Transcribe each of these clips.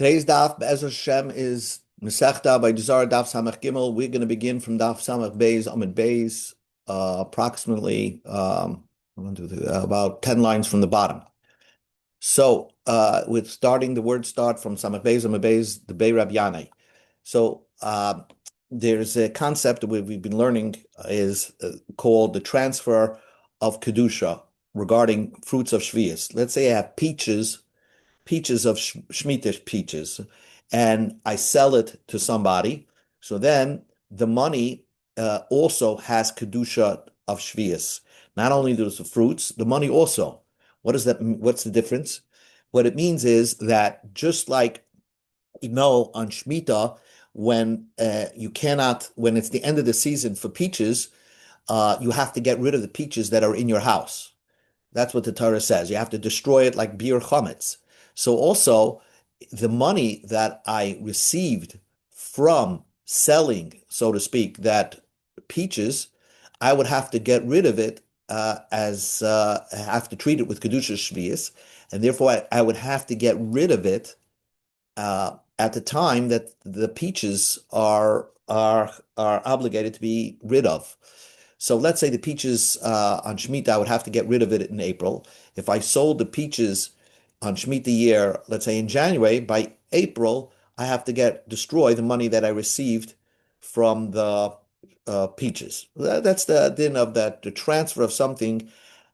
Today's daf, Be'ezer Hashem, is Masechta by Zarah Daf Samach Gimel. We're going to begin from Daf Samach Beis, Amud Beis, approximately about 10 lines from the bottom. So, with starting, the words start from Samach Beis, Amud Beis, the Bei Rab Yanai. So, there's a concept that we've been learning is called the transfer of Kedusha regarding fruits of Shvius. Let's say I have peaches of Shemitah peaches, and I sell it to somebody. So then the money also has Kedusha of Shvius. Not only does the fruits, the money also. What is that? What's the difference? What it means is that just like on Shemitah, when when it's the end of the season for peaches, you have to get rid of the peaches that are in your house. That's what the Torah says. You have to destroy it like beer chametz. So also, the money that I received from selling, so to speak, that peaches, I would have to get rid of it as I have to treat it with kedusha shvius, and therefore I would have to get rid of it at the time that the peaches are obligated to be rid of. So let's say the peaches on Shemitah, I would have to get rid of it in April. If I sold the peaches on Shemitah year, let's say in January, by April, I have to destroy the money that I received from the peaches. That's the din of that. The transfer of something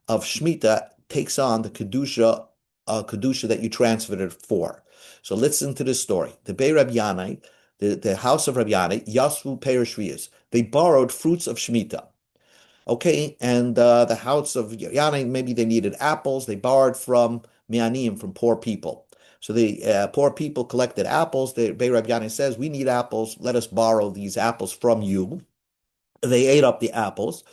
of Shemitah takes on the kedusha that you transferred it for. So listen to this story. The Bei Rab Yanai, the house of Rab Yanai, Yasvu Peir, they borrowed fruits of Shemitah. Okay, and the house of Yanai, maybe they needed apples. They borrowed from Mianim, from poor people. So the poor people collected apples. The Bei Rab Yanai says, we need apples. Let us borrow these apples from you. They ate up the apples.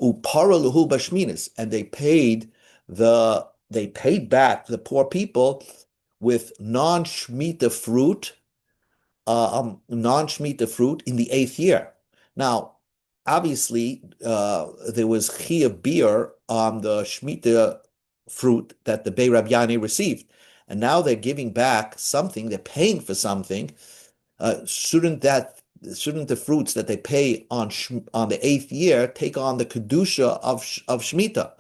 Uparaluhu bashminis, and they paid back the poor people with non-Shemitah fruit, in the 8th year. Now, obviously, there was chi of beer on the Shemitah fruit that the Bei Rab Yanai received. And now they're giving back something, they're paying for something. Shouldn't the fruits that they pay on the 8th year take on the kedusha of Shemitah?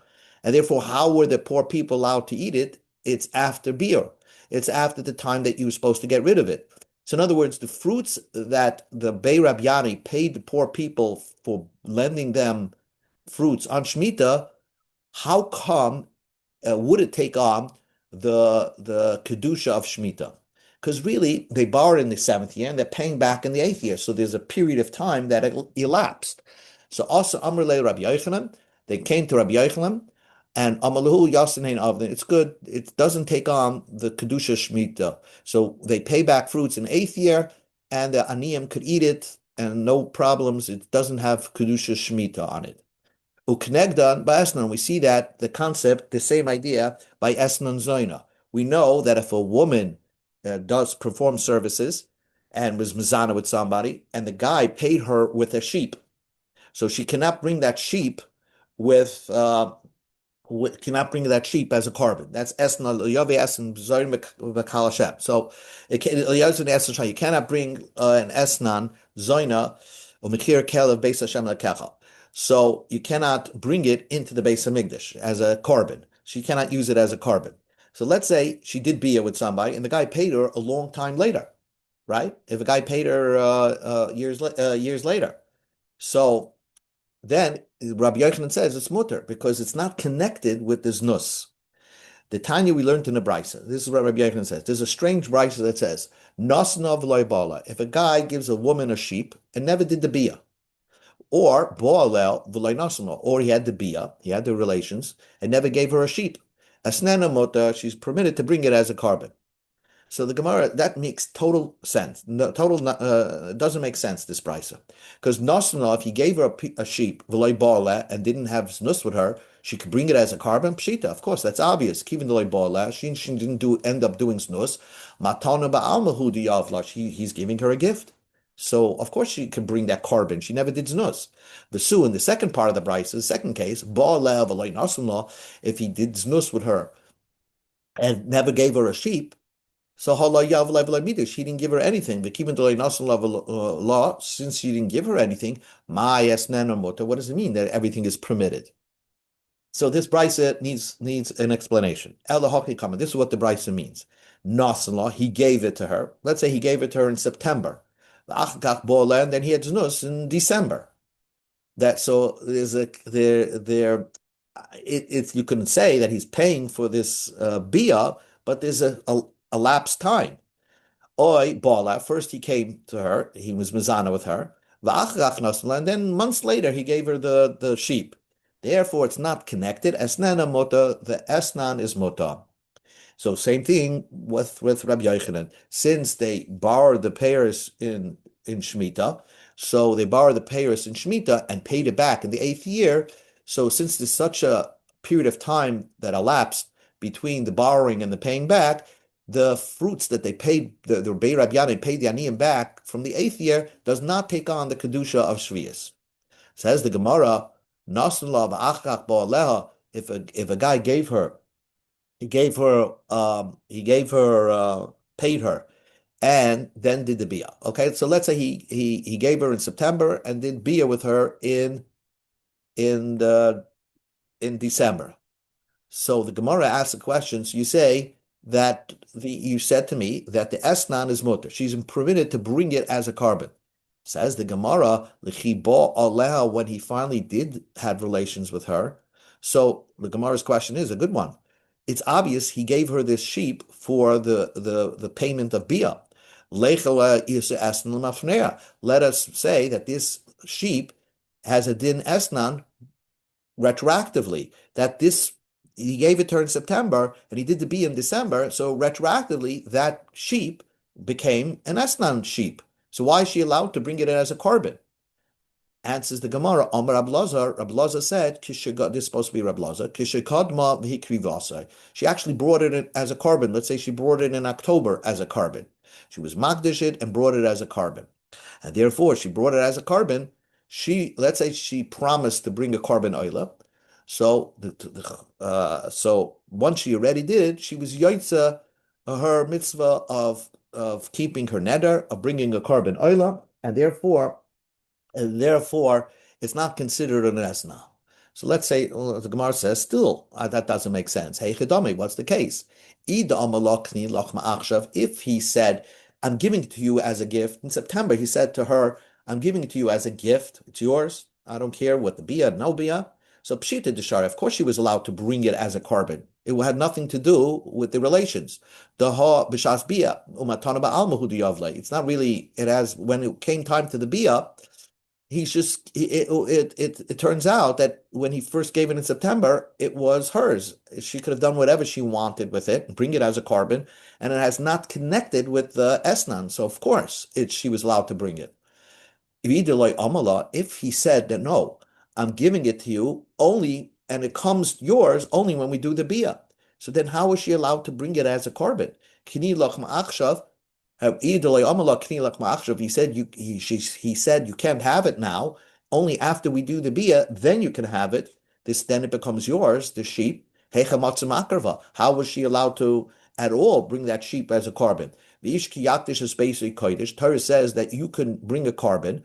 And therefore, how were the poor people allowed to eat it? It's after beer. It's after the time that you were supposed to get rid of it. So in other words, the fruits that the Bei Rab Yanai paid the poor people for lending them fruits on Shemitah, how come would it take on the kedusha of Shemitah? Because really, they borrowed in the 7th year and they're paying back in the 8th year. So there's a period of time that elapsed. So also Amrle Rabbi Yochanan, they came to Rabbi Yochanan, and Amalahu Yasanein Avdin, it's good. It doesn't take on the Kedusha Shemitah. So they pay back fruits in 8th year, and the Aniyim could eat it, and no problems. It doesn't have Kedusha Shemitah on it. Uknegdan by Esnan, we see that the concept, the same idea by Esnan Zoina. We know that if a woman does perform services and was mizana with somebody, and the guy paid her with a sheep, so she cannot bring that sheep cannot bring that sheep as a carbon. That's esna yave esn zarim b'kalashem. So you cannot bring an esnan zoina or mekir kel of beis Hashem lekecha. So you cannot bring it into the Beis Hamikdash as a carbon. She cannot use it as a carbon. So let's say she did bia with somebody, and the guy paid her a long time later, right? If a guy paid her years later, so then Rabbi Yochanan says it's mutter because it's not connected with this nus. The Tanya we learned in the Brisa. This is what Rabbi Yochanan says. There's a strange Brisa that says nasna v'loy bala. If a guy gives a woman a sheep and never did the bia, or bo'alel v'loy nasna, or he had the bia, he had the relations, and never gave her a sheep. Asnena mota, she's permitted to bring it as a carbon. So the Gemara, that makes total sense. No, doesn't make sense, this brisa. Because Nasna, if he gave her a sheep, v'loy ba'aleh, and didn't have znus with her, she could bring it as a carbon pshita. Of course, that's obvious. Kivin v'loy ba'aleh, she didn't end up doing znus. Matana ba'almahu diyavla, he's giving her a gift. So, of course, she can bring that carbon. She never did znus. The Su, in the second part of the brisa, the second case, ba'aleh v'loy nasna, if he did znus with her and never gave her a sheep, So she didn't give her anything. Law, since she didn't give her anything, what does it mean that everything is permitted? So this brisa needs an explanation. This is what the brisa means. Nasan, he gave it to her. Let's say he gave it to her in September. And then he had znus in December. That so there's a there it's you can say that he's paying for this bia, but there's a lapsed time. Oi bala. First he came to her, he was mizana with her, and then months later he gave her the sheep. Therefore, it's not connected. Esnana mota, the esnan is mota. So same thing with Rabbi Yochanan. Since they borrowed the payers in Shemitah, so they borrowed the payers in Shemitah and paid it back in the eighth year. So since there's such a period of time that elapsed between the borrowing and the paying back, the fruits that they paid, the Rebbe Rabbi Yanai paid the Aniyim back from the eighth year does not take on the Kedusha of Shvius. Says the Gemara, if a guy paid her, and then did the bia. Okay, so let's say he gave her in September and did bia with her in the in December. So the Gemara asks the question. So you say that you said to me that the esnan is mutter. She's permitted to bring it as a carbon. Says the Gemara, l'chibo aleha, when he finally did have relations with her. So the Gemara's question is a good one. It's obvious he gave her this sheep for the payment of bia. Let us say that this sheep has a din esnan retroactively, that this he gave it to her in September and he did the bia in December, so retroactively that sheep became an esnan sheep. So why is she allowed to bring it in as a carbon? Answers the Gemara, Amar Rab Lazar said, this is supposed to be Rab Lazar, she actually brought it in as a carbon. Let's say she brought it in October as a carbon. She was magdish it and brought it as a carbon. And therefore, she brought it as a carbon. Let's say she promised to bring a carbon oila. So, so once she already did, she was yaitza her mitzvah of keeping her neder, of bringing a carbon oila, and therefore it's not considered an esna. So let's say the Gemara says, still, that doesn't make sense. Hey, Chidami, what's the case? If he said, I'm giving it to you as a gift, in September he said to her, I'm giving it to you as a gift, it's yours, I don't care what the bia, no bia. So Pshita Deshar, of course she was allowed to bring it as a carbon. It had nothing to do with the relations. It's not really, it has, when it came time to the bia, it turns out that when he first gave it in September, it was hers. She could have done whatever she wanted with it, bring it as a carbon, and it has not connected with the esnan. So of course, she was allowed to bring it. If he said that no, I'm giving it to you only, and it comes yours only when we do the bia. So then how is she allowed to bring it as a carbon? He said he said you can't have it now. Only after we do the bia, then you can have it. Then it becomes yours, the sheep. How was she allowed to at all bring that sheep as a carbon? Torah says that you can bring a carbon.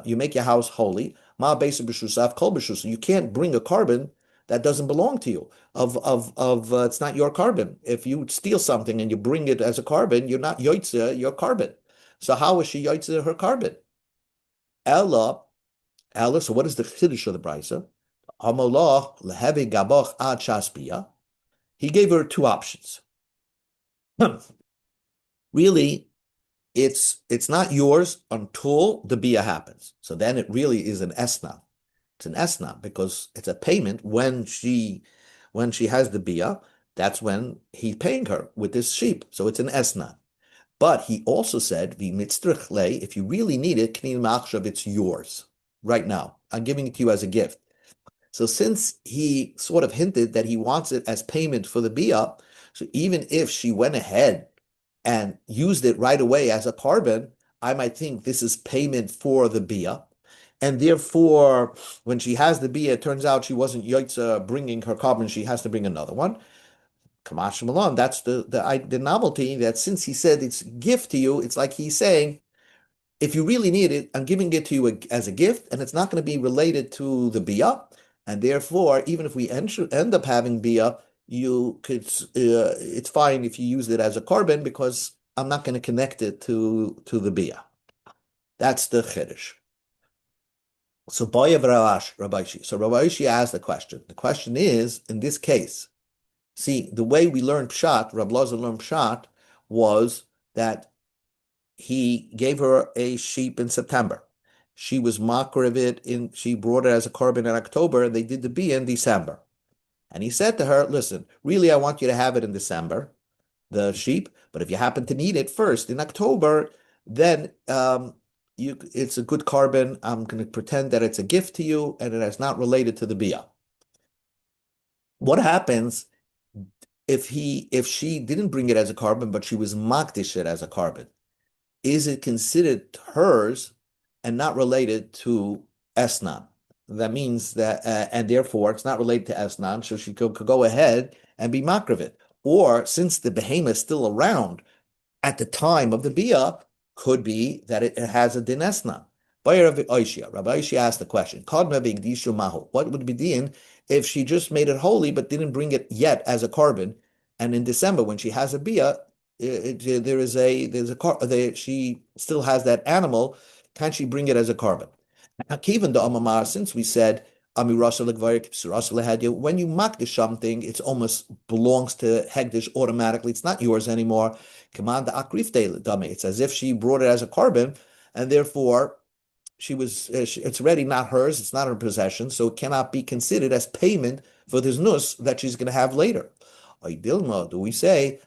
You make your house holy. You can't bring a carbon that doesn't belong to you. It's not your carbon. If you steal something and you bring it as a carbon, you're not yoitze your carbon. So how is she yoitze her carbon? Ella. So what is the chiddush of the brisa? He gave her two options. Really, it's not yours until the bia happens. So then it really is an esna. It's an esna because it's a payment when she has the bia. That's when he's paying her with this sheep. So it's an esna. But he also said, if you really need it, it's yours right now. I'm giving it to you as a gift. So since he sort of hinted that he wants it as payment for the bia, so even if she went ahead and used it right away as a carbon, I might think this is payment for the bia. And therefore, when she has the bia, it turns out she wasn't yotza bringing her carbon, she has to bring another one. Kamash Malon, that's the novelty that since he said it's gift to you, it's like he's saying, if you really need it, I'm giving it to you as a gift, and it's not going to be related to the biyah, and therefore, even if we end up having biyah, you could it's fine if you use it as a korban because I'm not going to connect it to the biyah. That's the chiddush. So Boyav Rabbi. So Rabbi asked the question. The question is, in this case, see, the way we learned Pshat, Rabbi Loza learned Pshat, was that he gave her a sheep in September. She was makar of it she brought it as a korban in October, and they did the bia in December. And he said to her, listen, really, I want you to have it in December, the sheep, but if you happen to need it first in October, then it's a good korban. I'm going to pretend that it's a gift to you, and it is not related to the bia. What happens if she didn't bring it as a korban, but she was makdish it as a korban? Is it considered hers and not related to Esnan? That means that, and therefore it's not related to Esnan, so she could go ahead and be makravit. Or since the behemoth is still around at the time of the bia, could be that it has a din Esnan. Rabbi Oishia asked the question, what would be din if she just made it holy but didn't bring it yet as a korban, and in December when she has a bia, she still has that animal. Can she bring it as a korban? Akivan the Amamar, since we said when you makdish something, it almost belongs to Hegdish automatically. It's not yours anymore. Command the akrifte dame. It's as if she brought it as a korban, and therefore it's already not hers. It's not her possession, so it cannot be considered as payment for this nus that she's going to have later. Do we say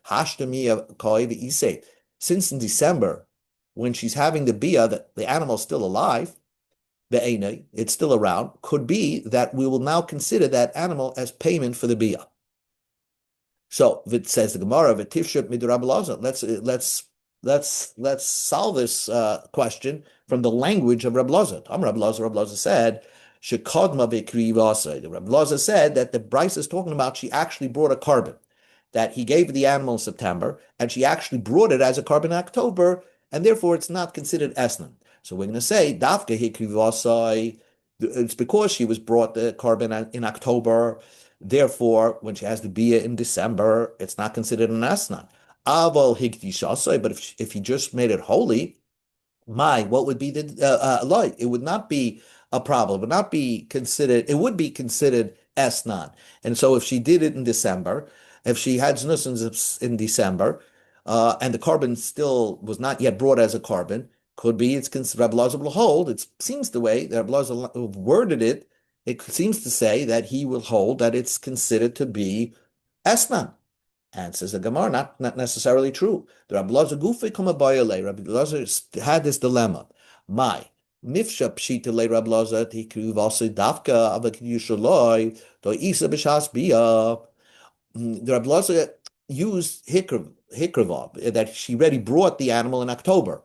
since in December, when she's having the bia, that the animal's still alive, it's still around, could be that we will now consider that animal as payment for the bia. So it says the Gemara, "V'tifshut midrab Elazar." Let's solve this question from the language of Reb Elazar. Reb Elazar said, "Shekodma v'kri v'asay." Reb Elazar said that the Bryce is talking about she actually brought a korban, that he gave the animal in September, and she actually brought it as a korban in October, and therefore it's not considered esnan. So we're going to say dafka hikri v'asay. It's because she was brought the korban in October. Therefore, when she has the bia in December, it's not considered an asnan. Aval hikdishasai, but if he just made it holy, what would be the light? It would not be a problem. It would not be considered. It would be considered esnan. And so, if she did it in December, if she had znus in December, and the korban still was not yet brought as a korban, could be it's considered. Rabbi Elazar will hold. It seems the way that Rabbi Elazar worded it. It seems to say that he will hold that it's considered to be esnan. And says the Gemara, not necessarily true. The Rabbi Elazar Gufi Kuma Bayale. Rabbi Elazar had this dilemma. My Nifsha Pshita Le Rabbi Elazar Tikru Vasa Dafka Avakidushaloi Do Isa Bishas Bia. The Rabbi Elazar used Hikravav, that she already brought the animal in October,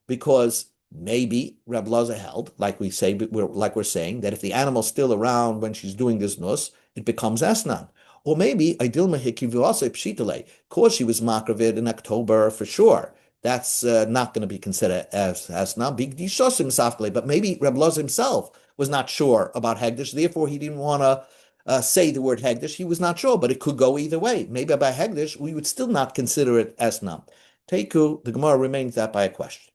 because maybe Reb Elazar held, like we're saying, that if the animal's still around when she's doing this nus, it becomes asnan. Or maybe Idilma Hikivuase Pshitale, because she was makravid in October for sure. That's not going to be considered as asnan. Big dishosim safkale. But maybe Reb Elazar himself was not sure about Hegdish, therefore he didn't want to say the word Hegdish. He was not sure, but it could go either way. Maybe by Hegdish, we would still not consider it asnan. Teiku, the Gemara remains that by a question.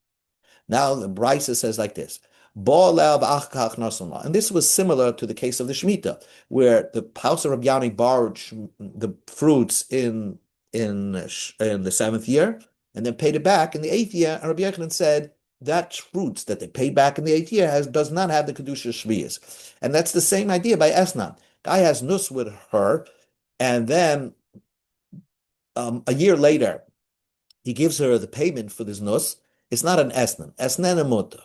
Now the Brisa says like this. And this was similar to the case of the Shemitah, where the house of Rabbi Yanni borrowed the fruits in the seventh year and then paid it back in the eighth year. And Rabbi Yochanan said that fruits that they paid back in the eighth year does not have the Kedusha Shviyas. And that's the same idea by Esnan. Guy has nus with her, and then a year later, he gives her the payment for this nus. It's not an esnan. Esnan emota.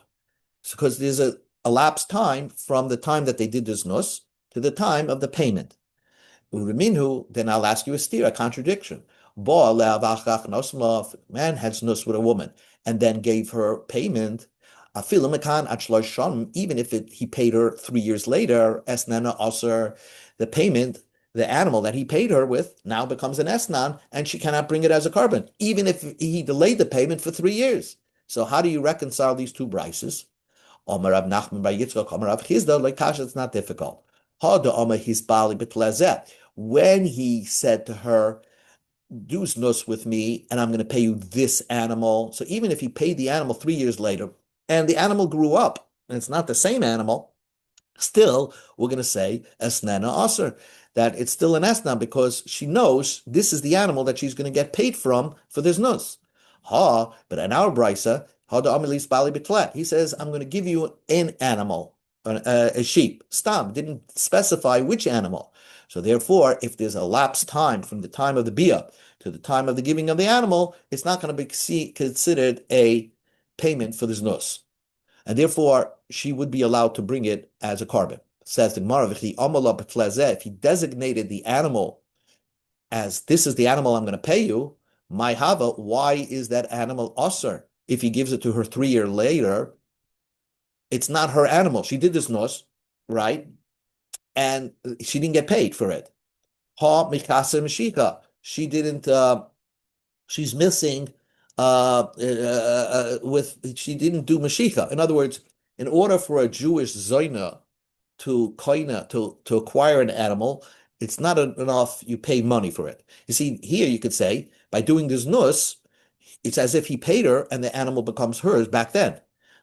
Because there's a elapsed time from the time that they did this nus to the time of the payment. Ureminhu, then I'll ask you a contradiction. Man had nus with a woman and then gave her payment. Even if he paid her 3 years later, esnana aser, the payment the animal that he paid her with now becomes an esnan, and she cannot bring it as a carbon, even if he delayed the payment for 3 years. So how do you reconcile these two brises? Omar Rav Nachman bar Yitzchak, Omar Rav Chizda, like Kasha, it's not difficult. Omar Hisbali B'Tlezeh. When he said to her, do znus with me, and I'm going to pay you this animal. So even if he paid the animal 3 years later, and the animal grew up, and it's not the same animal, still, we're going to say esnena aser, that it's still an esna because she knows this is the animal that she's going to get paid from for this nus. But in our brisa, he says, I'm going to give you an animal, a sheep. Stop, didn't specify which animal. So therefore, if there's a lapsed time from the time of the bia to the time of the giving of the animal, it's not going to be considered a payment for this nus. And therefore, she would be allowed to bring it as a carbon. Says the Gemara, if he designated the animal as this is the animal I'm going to pay you, my hava, why is that animal usher? If he gives it to her 3 years later, it's not her animal. She did this nos, right? And she didn't get paid for it. Ha mikasa mishika. She didn't. She's missing. She didn't do mashika. In other words, in order for a Jewish zoina to koina to acquire an animal, it's not enough you pay money for it. You see, here you could say by doing this nus, it's as if he paid her and the animal becomes hers back then.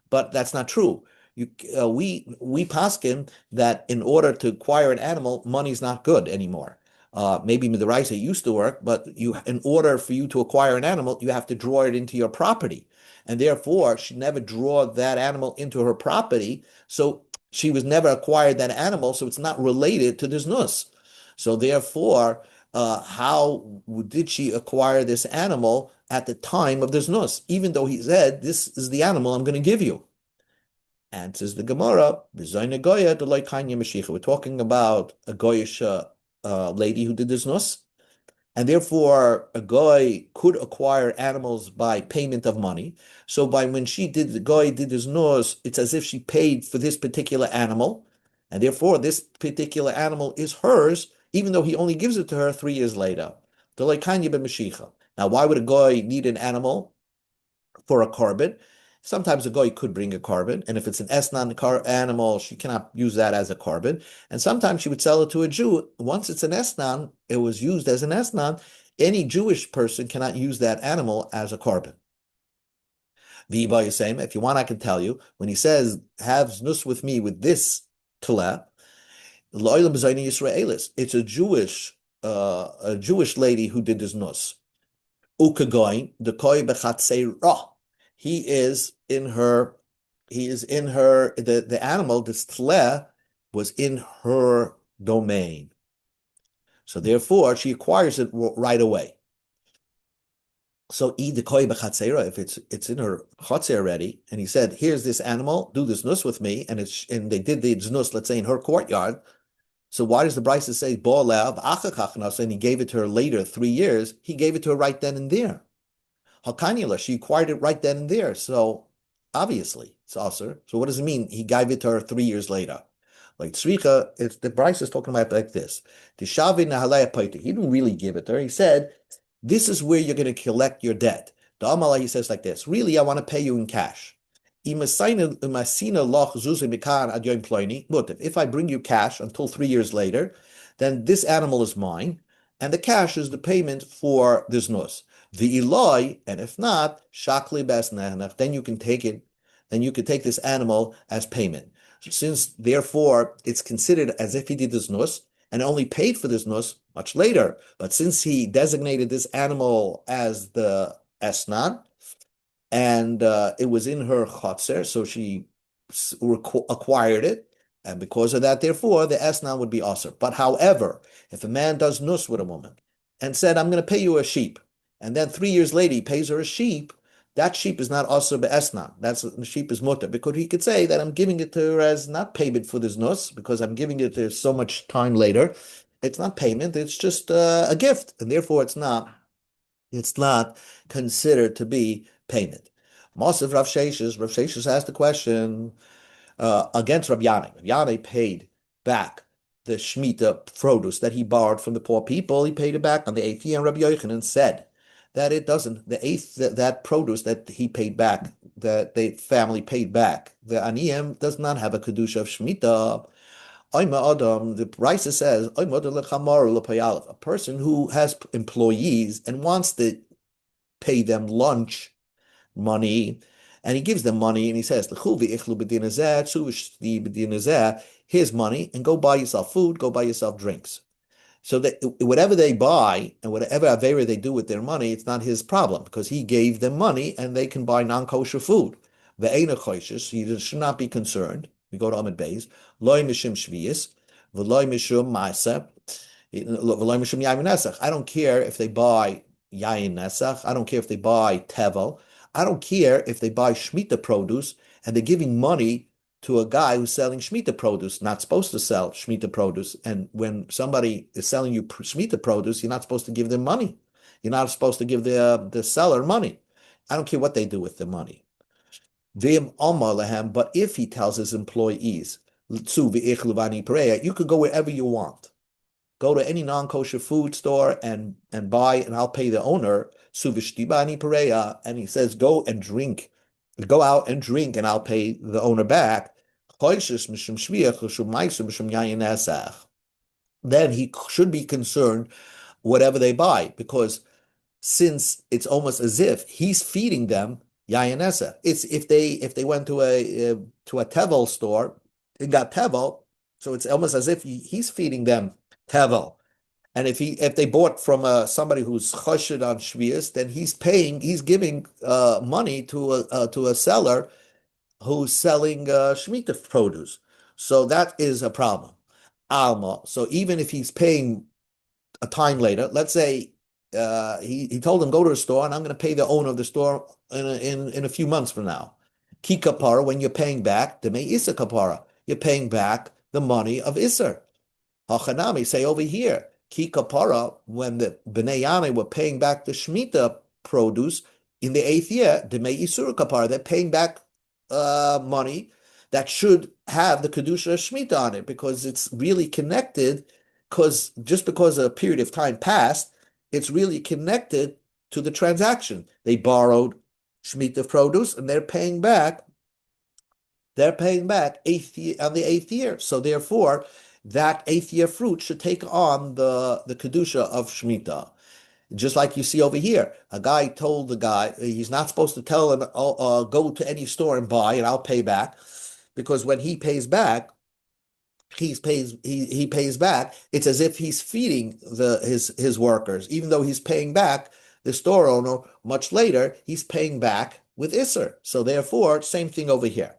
But that's not true. We paskin that in order to acquire an animal, money's not good anymore. Maybe Midaraisa used to work, but in order for you to acquire an animal, you have to draw it into your property. And therefore, she never draw that animal into her property. So she was never acquired that animal, so it's not related to this nus. So therefore, how did she acquire this animal at the time of this nus? Even though he said, this is the animal I'm going to give you. Answers the Gemara, we're talking about a goyish lady who did this nus, and therefore a goy could acquire animals by payment of money. So when the goy did his nus, it's as if she paid for this particular animal, and therefore this particular animal is hers, even though he only gives it to her 3 years later. Now, why would a goy need an animal for a carbon? Sometimes a goy could bring a carbon, and if it's an esnan animal, she cannot use that as a carbon. And sometimes she would sell it to a Jew. Once it's an esnan, it was used as an esnan. Any Jewish person cannot use that animal as a carbon. V'yiba is saying, if you want, I can tell you. When he says, have znus with me with this tula, it's a Jewish lady who did this nus. Ukagoin, the koi bechatseirah. He is in her, the animal, this tle, was in her domain. So therefore, she acquires it right away. So if it's in her chotzer already, and he said, "Here's this animal, do this nus with me," and they did the nus, let's say in her courtyard. So why does the Brisa say bo'alev achakach, and he gave it to her later, 3 years? He gave it to her right then and there. Hakanyala, she acquired it right then and there. So obviously it's aser. So what does it mean? He gave it to her 3 years later. Like tzricha, it's the Brisa is talking about like this. He didn't really give it to her. He said, this is where you're going to collect your debt. The Amala, he says like this, really, I want to pay you in cash. If I bring you cash until 3 years later, then this animal is mine, and the cash is the payment for this nus. The Eloi, and if not, shakli besnech, then you can take it, then you can take this animal as payment. Since therefore it's considered as if he did this nus and only paid for this nus much later, but since he designated this animal as the esnan, and it was in her chotzer, so she acquired it, and because of that, therefore, the esnan would be aser. But however, if a man does nus with a woman and said, I'm going to pay you a sheep, and then 3 years later he pays her a sheep, that sheep is not aser be'esnan. The sheep is mutter, because he could say that I'm giving it to her as not payment for this nus, because I'm giving it to her so much time later. It's not payment, it's just a gift, and therefore it's not considered to be payment. Mosif Rav Sheshes asked the question against Rav Yanai. Rav Yanai paid back the Shemitah produce that he borrowed from the poor people, he paid it back on the eighth year. And Rabbi Yochanan said that it doesn't. The eighth that produce that he paid back, that the family paid back, the aniyim does not have a kedusha of Shemitah. Adam, the Brisa says, a person who has employees and wants to pay them lunch money, and he gives them money, and he says, here's money, and go buy yourself food, go buy yourself drinks. So that whatever they buy and whatever avera they do with their money, it's not his problem because he gave them money and they can buy non-kosher food. He should not be concerned. We go to Amid Beis, loy mishum shviyis, v'loy mishum ma'aseh, v'loy mishum yayin nesach. I don't care if they buy yayin nesach. I don't care if they buy tevel. I don't care if they buy Shemitah produce and they're giving money to a guy who's selling Shemitah produce, not supposed to sell Shemitah produce. And when somebody is selling you Shemitah produce, you're not supposed to give them money. You're not supposed to give the seller money. I don't care what they do with the money. But if he tells his employees, you could go wherever you want. Go to any non-kosher food store and buy, and I'll pay the owner. And he says, go and drink. Go out and drink, and I'll pay the owner back. Then he should be concerned whatever they buy, because since it's almost as if he's feeding them yayin. It's if they went to a tevel store and got tevel, so it's almost as if he's feeding them tevel. And if they bought from somebody who's choshed on shvius, then he's giving money to a seller who's selling shemitah produce. So that is a problem. Alma. So even if he's paying a time later, let's say he told him go to the store and I'm going to pay the owner of the store in a few months from now. Ki kapara, when you're paying back, the me isa kapara, you're paying back the money of Isser. Hachanami, say over here, Ki kapara, when the Bnei Yanai were paying back the Shemitah produce in the eighth year, the me isur kapara, they're paying back money that should have the Kedusha of Shemitah on it, because it's really connected, because just because a period of time passed, it's really connected to the transaction. They borrowed Shemitah produce and they're paying back eighth year, on the eighth year. So therefore, that eighth year fruit should take on the Kedusha of Shemitah. Just like you see over here, a guy told the guy he's not supposed to tell him, go to any store and buy and I'll pay back, because when he pays back, he pays back. It's as if he's feeding his workers, even though he's paying back the store owner much later. He's paying back with Isser. So therefore, same thing over here.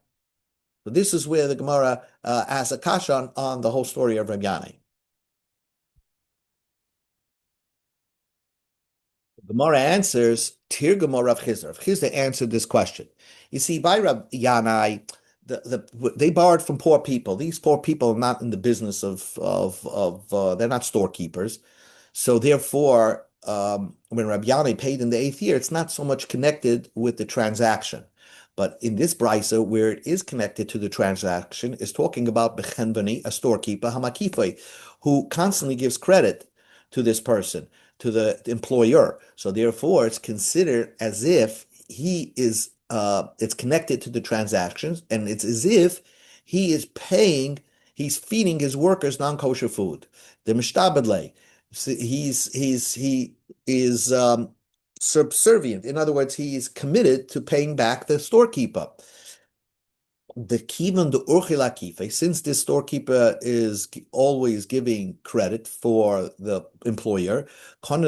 So this is where the Gemara asks a kasha on the whole story of Rabbi Yanai. The Gemara answers, Tir Gemara Rav Chizr. Rav Chizr answered this question. You see, by Rabbi Yanai, they borrowed from poor people. These poor people are not in the business of they're not storekeepers. So therefore, when Rabbi Yanai paid in the eighth year, it's not so much connected with the transaction. But in this brisa, where it is connected to the transaction, is talking about Bechenvani, a storekeeper, Hamakifei, who constantly gives credit to this person, to the employer. So therefore, it's considered as if he is, it's connected to the transactions, and it's as if he is paying, he's feeding his workers non-kosher food. The mishtabedle, he is subservient. In other words, he is committed to paying back the storekeeper. The kivan the urchila kife, since this storekeeper is always giving credit for the employer, and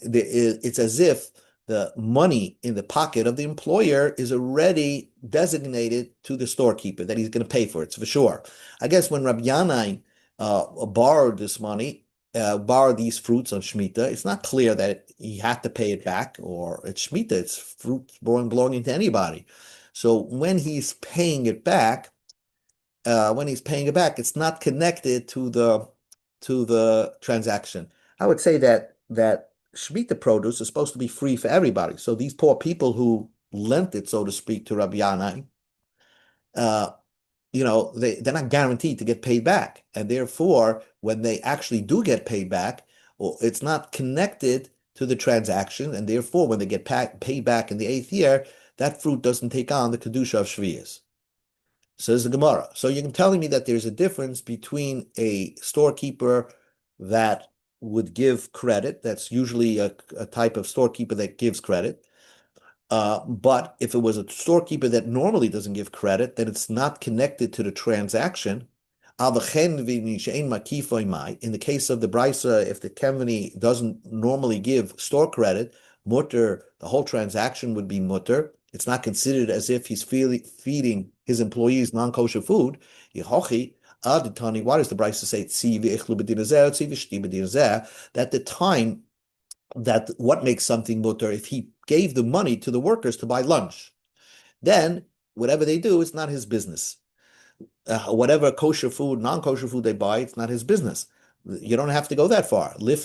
it's as if the money in the pocket of the employer is already designated to the storekeeper, that he's going to pay for it, for sure. I guess when Rabbi Yanai borrowed this money, borrowed these fruits on Shemitah, it's not clear that he had to pay it back, or it's Shemitah, it's fruit belonging to anybody. So when he's paying it back, it's not connected to the transaction. I would say that Shemitah produce is supposed to be free for everybody. So these poor people who lent it, so to speak, to Rabbi Yanai, they're not guaranteed to get paid back. And therefore, when they actually do get paid back, well, it's not connected to the transaction. And therefore, when they get paid back in the eighth year, that fruit doesn't take on the Kedusha of Shviyas. Says the Gemara. So you're telling me that there's a difference between a storekeeper that would give credit, that's usually a type of storekeeper that gives credit, but if it was a storekeeper that normally doesn't give credit, then it's not connected to the transaction. In the case of the Brisa, if the company doesn't normally give store credit, mutter, the whole transaction would be mutter. It's not considered as if he's feeding his employees non-kosher food. Yehochi, aditani, why does the Brisa say that the time that what makes something mutter if he gave the money to the workers to buy lunch, then whatever they do, it's not his business. Whatever kosher food, non-kosher food they buy, it's not his business. You don't have to go that far. You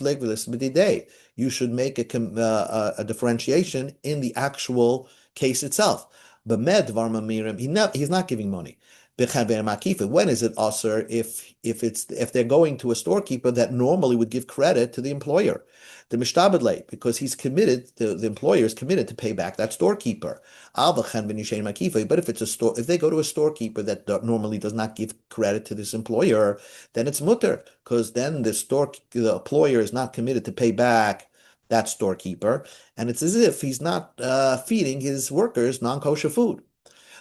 should make a differentiation in the actual case itself. But he's not giving money. When is it usher if they're going to a storekeeper that normally would give credit to the employer? The mishtabedle, because he's committed, the employer is committed to pay back that storekeeper. But if they go to a storekeeper that normally does not give credit to this employer, then it's mutter, because then the employer is not committed to pay back that storekeeper, and it's as if he's not feeding his workers non-kosher food.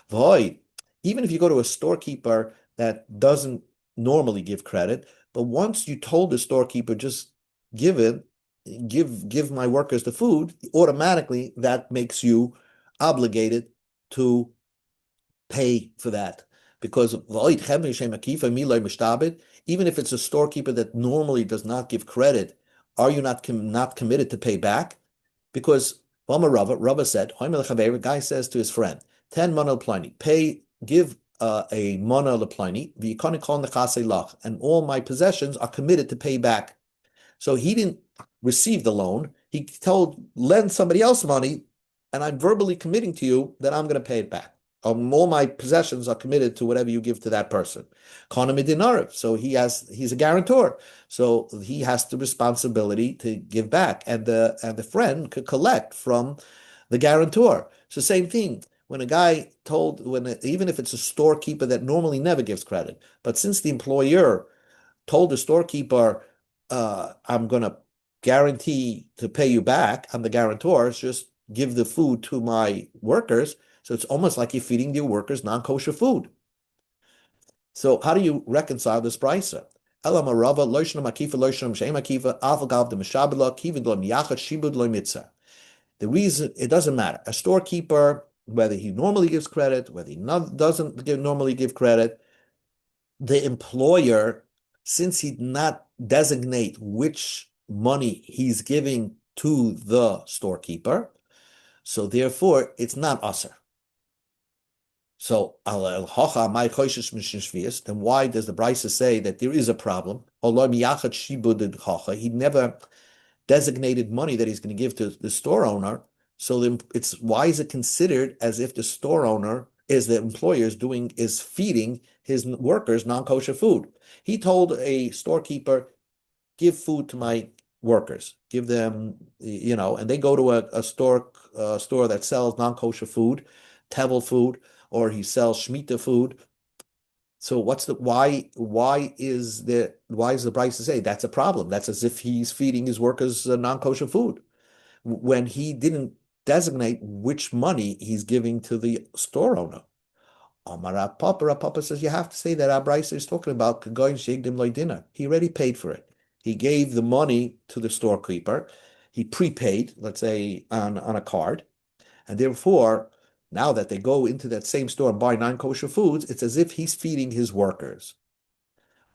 Void. Even if you go to a storekeeper that doesn't normally give credit, but once you told the storekeeper just give it, give my workers the food, automatically that makes you obligated to pay for that. Because even if it's a storekeeper that normally does not give credit, are you not committed to pay back? Because Rava said, a guy says to his friend, 10 mana pliny, give a mana lepliny, and all my possessions are committed to pay back. So he didn't receive the loan. He lend somebody else money, and I'm verbally committing to you that I'm going to pay it back. All my possessions are committed to whatever you give to that person. So he's a guarantor. So he has the responsibility to give back, and the friend could collect from the guarantor. So same thing. When a guy even if it's a storekeeper that normally never gives credit, but since the employer told the storekeeper, I'm going to guarantee to pay you back, I'm the guarantor, just give the food to my workers. So it's almost like you're feeding your workers non-kosher food. So how do you reconcile this brisa? The reason, it doesn't matter. A storekeeper, whether he normally gives credit, whether he doesn't normally give credit, the employer, since he did not designate which money he's giving to the storekeeper, so therefore it's not usher. So then why does the Brisa say that there is a problem? He never designated money that he's going to give to the store owner. So why is it considered as if the store owner the employer is feeding his workers non-kosher food? He told a storekeeper, give food to my workers, give them, and they go to a store that sells non-kosher food, tevel food, or he sells Shemitah food. So why is the Brisa say that's a problem? That's as if he's feeding his workers non-kosher food when he didn't designate which money he's giving to the store owner. Papa says you have to say that our Brisa is talking about he already paid for it. He gave the money to the storekeeper. He prepaid, let's say, on a card, and therefore, now that they go into that same store and buy non-kosher foods, it's as if he's feeding his workers.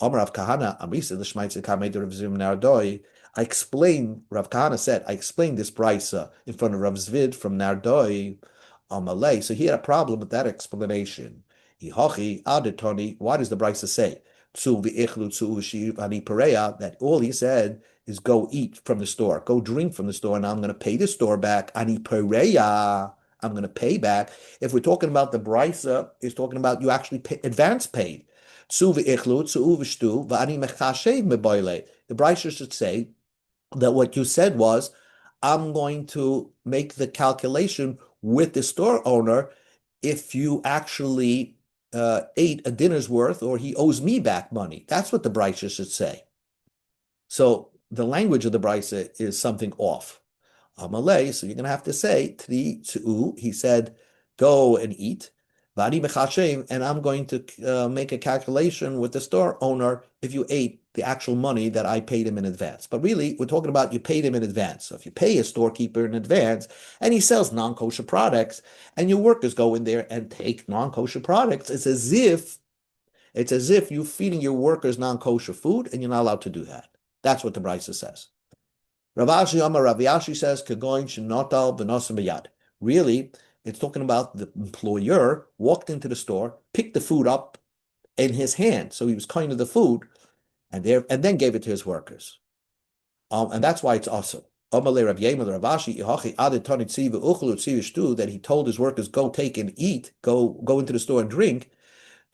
Rav Kahana said, I explained this brisa in front of Rav Zvid from Nardoi Amalei. So he had a problem with that explanation. Why does the brisa say? That all he said is go eat from the store, go drink from the store, and I'm going to pay the store back. Ani pereya. I'm going to pay back. If we're talking about the brisa, it's talking about you actually advance paid. The brisa should say that what you said was, I'm going to make the calculation with the store owner if you actually ate a dinner's worth or he owes me back money. That's what the brisa should say. So the language of the brisa is something off. Amalei, so you're going to have to say, he said, go and eat. And I'm going to make a calculation with the store owner if you ate the actual money that I paid him in advance. But really, we're talking about you paid him in advance. So if you pay a storekeeper in advance and he sells non-kosher products and your workers go in there and take non-kosher products, it's as if you're feeding your workers non-kosher food and you're not allowed to do that. That's what the brisa says. Rav Yashi says, Kagoin shenotal b'nosim b'yad. Really, it's talking about the employer walked into the store, picked the food up in his hand, so he was kind of the food, and then gave it to his workers. And that's why it's also. That he told his workers, go take and eat, go into the store and drink.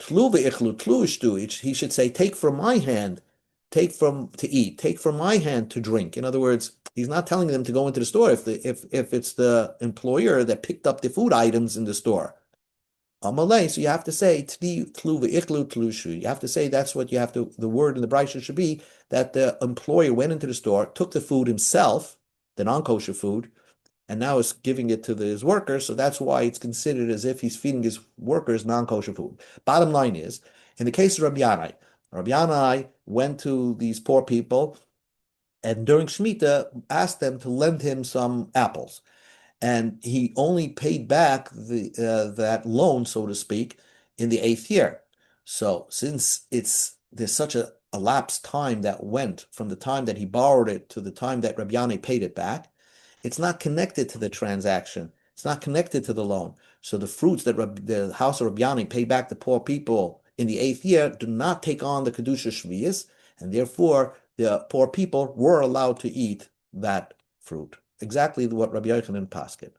He should say, take from my hand, to eat, take from my hand to drink. In other words, he's not telling them to go into the store if it's the employer that picked up the food items in the store. Amalei, so you have to say you have to say that's what you have to. The word in the brisa should be that the employer went into the store, took the food himself, the non-kosher food, and now is giving it to his workers. So that's why it's considered as if he's feeding his workers non-kosher food. Bottom line is, in the case of Rabbi Yanai went to these poor people and during Shemitah asked them to lend him some apples. And he only paid back that loan, so to speak, in the 8th year. So since there's such a elapsed time that went from the time that he borrowed it to the time that Rabbi Yanai paid it back, it's not connected to the transaction. It's not connected to the loan. So the fruits that the house of Rabbi Yanai paid back to poor people in the 8th year do not take on the Kedusha Shviyas, and therefore the poor people were allowed to eat that fruit. Exactly what Rabbi Yochanan paskin.